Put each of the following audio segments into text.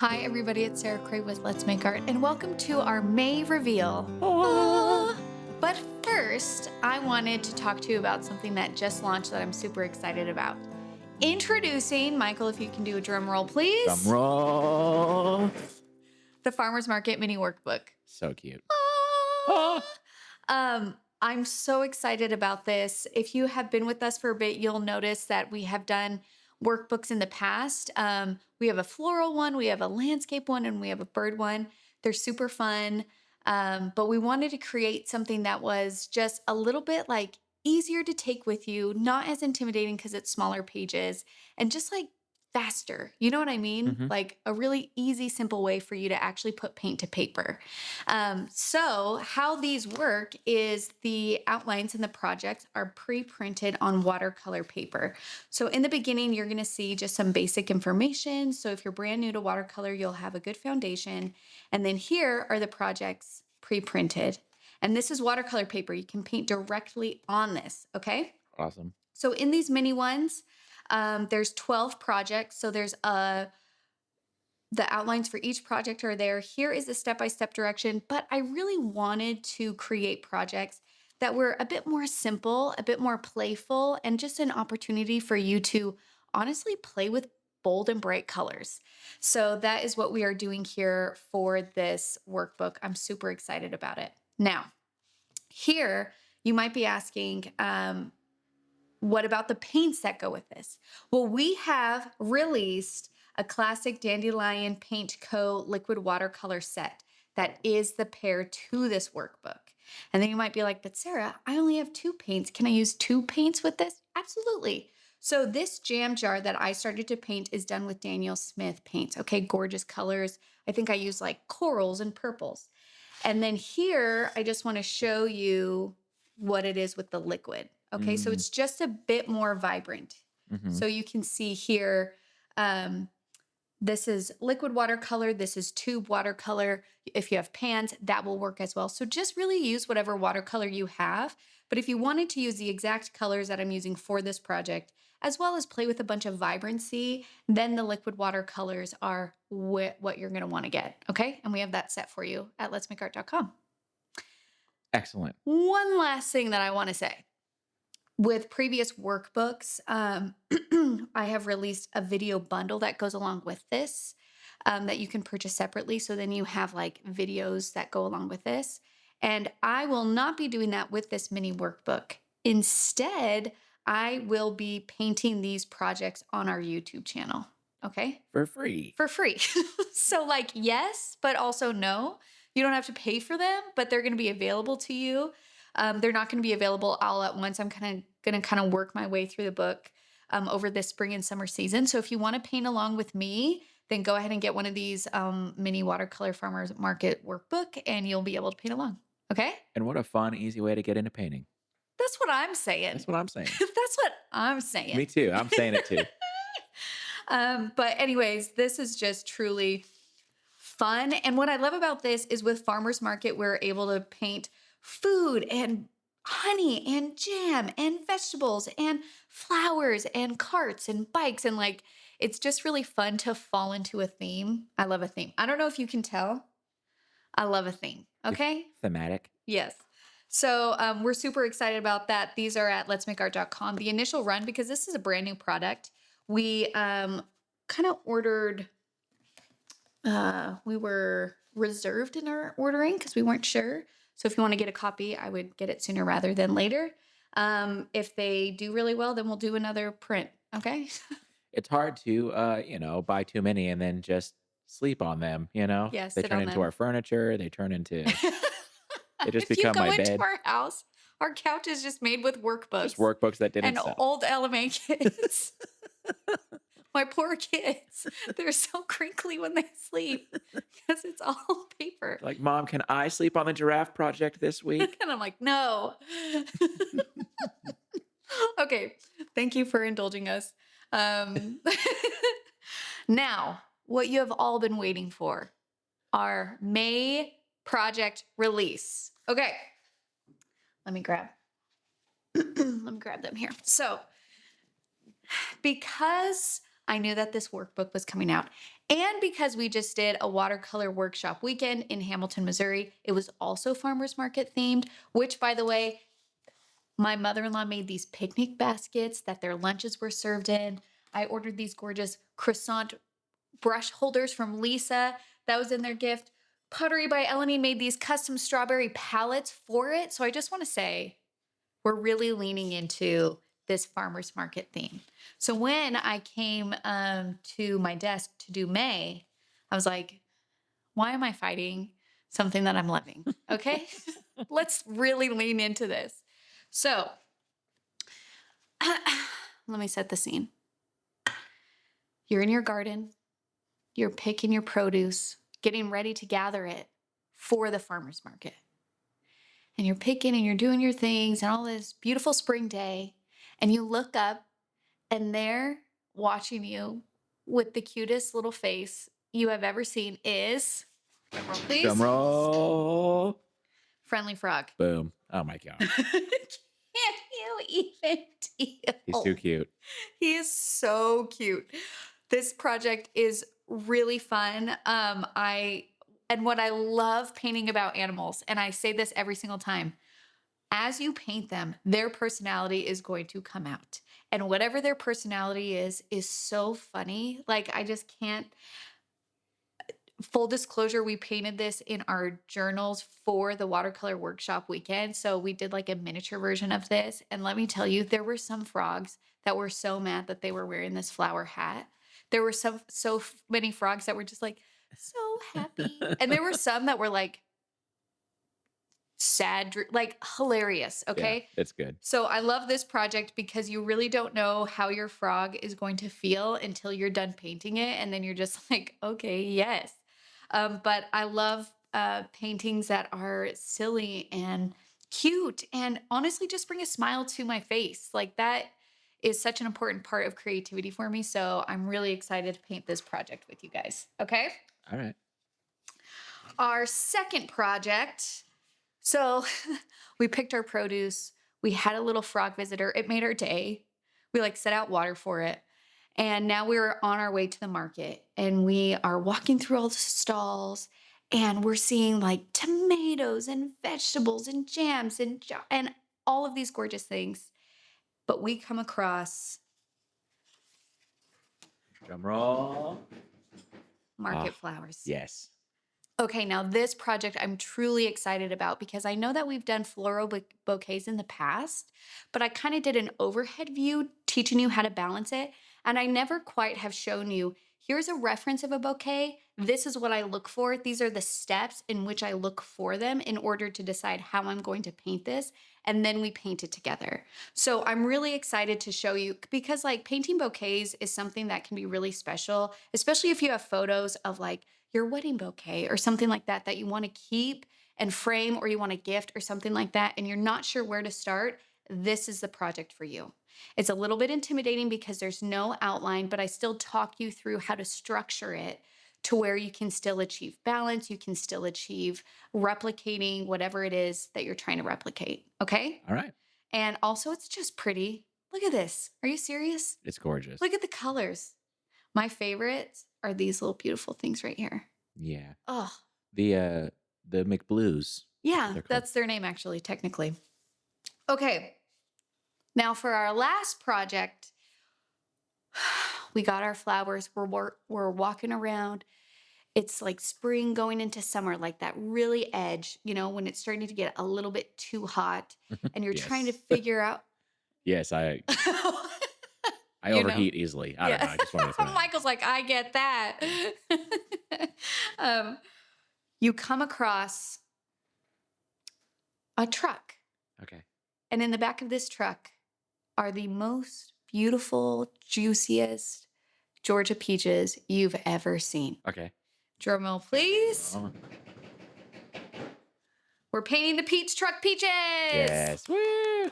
Hi, everybody. It's Sarah Craig with Let's Make Art, and welcome to our May reveal. But first, I wanted to talk to you about something that just launched that I'm super excited about. Introducing, Michael, if you can do a drum roll, please. Drum roll. The Farmer's Market Mini Workbook. So cute. I'm so excited about this. If you have been with us for a bit, you'll notice that we have done workbooks in the past. We have a floral one, we have a landscape one, and we have a bird one. They're super fun. But we wanted to create something that was just a little bit like easier to take with you, not as intimidating because it's smaller pages, and just like faster. You know what I mean? Mhm. Like a really easy, simple way for you to actually put paint to paper. So how these work is the outlines and the projects are pre-printed on watercolor paper. So in the beginning, you're going to see just some basic information. So if you're brand new to watercolor, you'll have a good foundation. And then here are the projects pre-printed. And this is watercolor paper. You can paint directly on this, okay? Awesome. So in these mini ones, there's 12 projects. So there's the outlines for each project are there. Here is the step-by-step direction, but I really wanted to create projects that were a bit more simple, a bit more playful, and just an opportunity for you to honestly play with bold and bright colors. So that is what we are doing here for this workbook. I'm super excited about it. Now, here you might be asking, what about the paints that go with this? Well, we have released a classic Dandelion Paint Co. liquid watercolor set that is the pair to this workbook. And then you might be like, but Sarah, I only have 2 paints. Can I use 2 paints with this? Absolutely. So this jam jar that I started to paint is done with Daniel Smith paints. Okay, gorgeous colors. I think I use like corals and purples. And then here, I just want to show you what it is with the liquid. Okay, so it's just a bit more vibrant. Mhm. So you can see here, this is liquid watercolor. This is tube watercolor. If you have pans, that will work as well. So just really use whatever watercolor you have. But if you wanted to use the exact colors that I'm using for this project, as well as play with a bunch of vibrancy, then the liquid watercolors are what you're going to want to get. Okay, and we have that set for you at letsmakeart.com. Excellent. One last thing that I want to say. With previous workbooks, I have released a video bundle that goes along with this that you can purchase separately. So then you have like videos that go along with this. And I will not be doing that with this mini workbook. Instead, I will be painting these projects on our YouTube channel. Okay. For free. For free. So like, yes, but also no. You don't have to pay for them, but they're going to be available to you. They're not going to be available all at once. I'm going to work my way through the book over this spring and summer season. So if you want to paint along with me, then go ahead and get one of these mini watercolor farmers market workbook, and you'll be able to paint along. Okay? And what a fun, easy way to get into painting. That's what I'm saying. That's what I'm saying. That's what I'm saying. Me too. I'm saying it too. But anyways, this is just truly fun. And what I love about this is with Farmers Market, we're able to paint food and honey and jam and vegetables and flowers and carts and bikes. And like, it's just really fun to fall into a theme. I love a theme. I don't know if you can tell. I love a theme. Okay. Thematic. Yes. So we're super excited about that. These are at letsmakeart.com. The initial run, because this is a brand new product, we kind of ordered, we were reserved in our ordering because we weren't sure. So if you want to get a copy, I would get it sooner rather than later. If they do really well, then we'll do another print. Okay. It's hard to, buy too many and then just sleep on them, Yeah, They sit turn on into them. our furniture. They turn into, they just If you become go my into bed. our house, our couch is just made with workbooks Just workbooks that didn't and sell. old LMA kids. My poor kids. They're so crinkly when they sleep because it's all paper. Like, Mom, can I sleep on the giraffe project this week? And I'm like, no. Okay. Thank you for indulging us. Now, what you have all been waiting for, our May project release. Okay. Let me grab them here. So, because I knew that this workbook was coming out And because we just did a watercolor workshop weekend in Hamilton, Missouri, it was also farmers market themed, which, by the way, my mother-in-law made these picnic baskets that their lunches were served in. I ordered these gorgeous croissant brush holders from Lisa. That was in their gift. Pottery by Eleni made these custom strawberry palettes for it. So I just want to say we're really leaning into this farmers market theme. So when I came to my desk to do May, I was like, why am I fighting something that I'm loving? Okay, let's really lean into this. So let me set the scene. You're in your garden, you're picking your produce, getting ready to gather it for the farmer's market. And you're picking and you're doing your things and all this beautiful spring day. And you look up and they're watching you with the cutest little face you have ever seen is, drum roll, please, Drum roll. Friendly Frog. Boom. Oh my God. Can't you even deal? He's too cute. He is so cute. This project is really fun. And what I love painting about animals, and I say this every single time, as you paint them, their personality is going to come out. And whatever their personality is so funny. Like, I just can't. Full disclosure, we painted this in our journals for the watercolor workshop weekend. So we did like a miniature version of this. And let me tell you, there were some frogs that were so mad that they were wearing this flower hat. There were many frogs that were just like so happy. And there were some that were like sad, like hilarious. Okay. Yeah, it's good. So I love this project because you really don't know how your frog is going to feel until you're done painting it. And then you're just like, okay, yes. But I love paintings that are silly and cute and honestly just bring a smile to my face. Like that is such an important part of creativity for me. So I'm really excited to paint this project with you guys. Okay. All right. Our second project. So we picked our produce. We had a little frog visitor. It made our day. We like set out water for it. And now we're on our way to the market and we are walking through all the stalls and we're seeing like tomatoes and vegetables and jams and all of these gorgeous things. But we come across Drum roll. market flowers. Yes. Okay, now this project I'm truly excited about because I know that we've done floral bouquets in the past, but I kind of did an overhead view teaching you how to balance it. And I never quite have shown you, here's a reference of a bouquet. This is what I look for. These are the steps in which I look for them in order to decide how I'm going to paint this. And then we paint it together. So I'm really excited to show you because like painting bouquets is something that can be really special, especially if you have photos of like your wedding bouquet or something like that that you want to keep and frame or you want to gift or something like that and you're not sure where to start, this is the project for you. It's a little bit intimidating because there's no outline, but I still talk you through how to structure it to where you can still achieve balance, you can still achieve replicating whatever it is that you're trying to replicate, okay? All right. And also it's just pretty. Look at this. Are you serious? It's gorgeous. Look at the colors. My favorites are these little beautiful things right here. Yeah. Oh, The McBlues. yeah, They're called. that's their name actually, technically. Okay. Now for our last project, we got our flowers. We're walking around. It's like spring going into summer, like that really edge, when it's starting to get a little bit too hot and you're trying to Yes. figure out. Yes, I You know. overheat easily. I don't know. I just wanted to throw it out. Michael's like, I get that. You come across a truck. Okay. And in the back of this truck are the most beautiful, juiciest Georgia peaches you've ever seen. Okay. Drum roll, please. Oh. We're painting the peach truck peaches. Yes. Woo.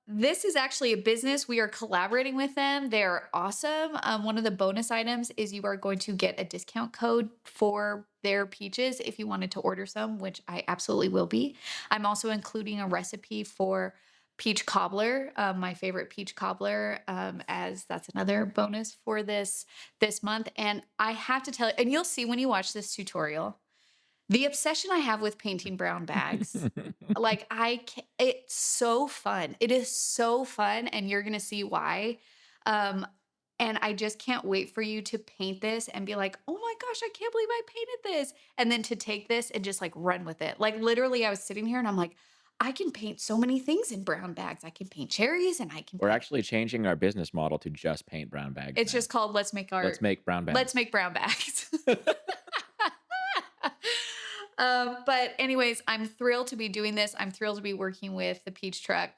This is actually a business. We are collaborating with them. They're awesome. One of the bonus items is you are going to get a discount code for their peaches if you wanted to order some, which I absolutely will be. I'm also including a recipe for peach cobbler, my favorite peach cobbler, as that's another bonus for this month. And I have to tell you, and you'll see when you watch this tutorial, the obsession I have with painting brown bags. Like it's so fun. It is so fun, and you're gonna see why. Um, and I just can't wait for you to paint this and be like, "Oh my gosh, I can't believe I painted this!" And then to take this and just like run with it. Like literally, I was sitting here and I'm like, I can paint so many things in brown bags. I can paint cherries, and I can We're paint. actually changing our business model to just paint brown bags It's now. just called Let's Make Let's Art. make brown Let's bags. make brown bags. But anyways, I'm thrilled to be doing this. I'm thrilled to be working with the Peach Truck.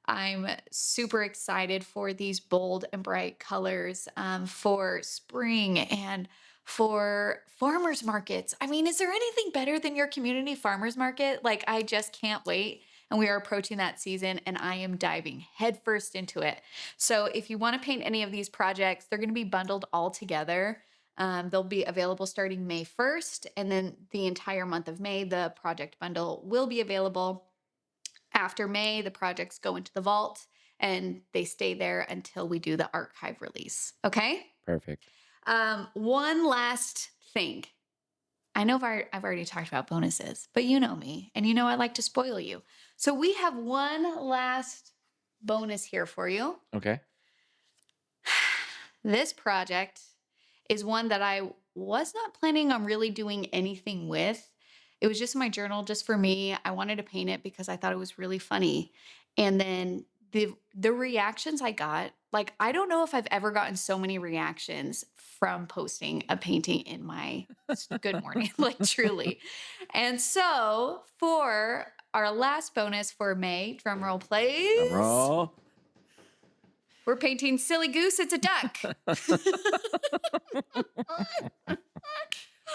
I'm super excited for these bold and bright colors for spring and for farmers markets. I mean, is there anything better than your community farmers market? Like, I just can't wait. And we are approaching that season, and I am diving headfirst into it. So, if you want to paint any of these projects, they're going to be bundled all together. They'll be available starting May 1st, and then the entire month of May, the project bundle will be available. After May, the projects go into the vault and they stay there until we do the archive release. Okay. Perfect. One last thing. I know I've already talked about bonuses, but you know me and you know I like to spoil you. So we have one last bonus here for you. Okay. This project is one that I was not planning on really doing anything with. It was just in my journal, just for me. I wanted to paint it because I thought it was really funny. And then the reactions I got, like I don't know if I've ever gotten so many reactions from posting a painting in my good morning, like truly. And so for our last bonus for May, drum roll Drum please. roll. We're painting Silly Goose, it's a duck.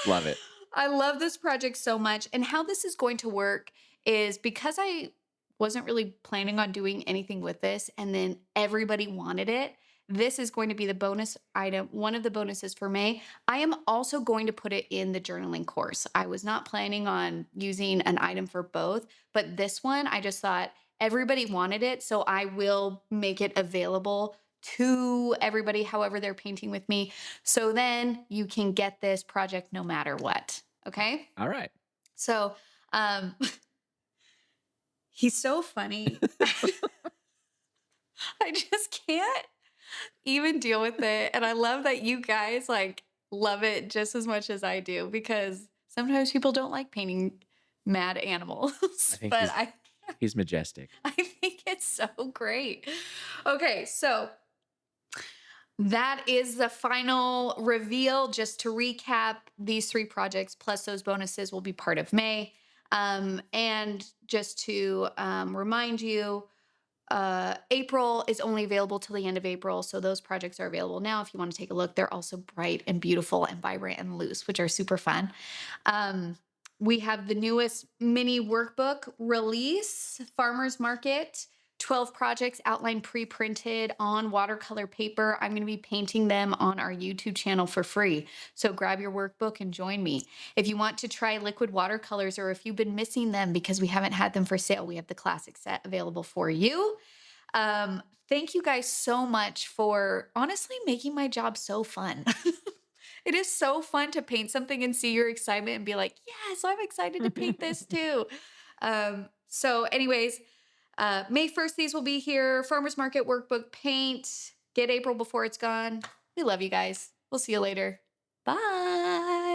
Love it. I love this project so much. And how this is going to work is because I wasn't really planning on doing anything with this, and then everybody wanted it. This is going to be the bonus item, one of the bonuses for May. I am also going to put it in the journaling course. I was not planning on using an item for both, but this one, I just thought everybody wanted it. So I will make it available to everybody, however they're painting with me. So then you can get this project no matter what. Okay. All right. So, um, he's so funny. I just can't even deal with it. And I love that you guys like love it just as much as I do, because sometimes people don't like painting mad animals, I think but he's majestic. I think it's so great. Okay, so that is the final reveal. Just to recap, these 3 projects plus those bonuses will be part of May. And just to remind you, April is only available till the end of April. So those projects are available now if you want to take a look. They're also bright and beautiful and vibrant and loose, which are super fun. We have the newest mini workbook release, Farmers Market. 12 projects outlined pre-printed on watercolor paper. I'm going to be painting them on our YouTube channel for free. So grab your workbook and join me. If you want to try liquid watercolors, or if you've been missing them because we haven't had them for sale, we have the classic set available for you. Thank you guys so much for honestly making my job so fun. It is so fun to paint something and see your excitement and be like, yes, I'm excited to paint this too. So anyways, May 1st, these will be here. Farmers Market Workbook Paint. Get April before it's gone. We love you guys. We'll see you later. Bye.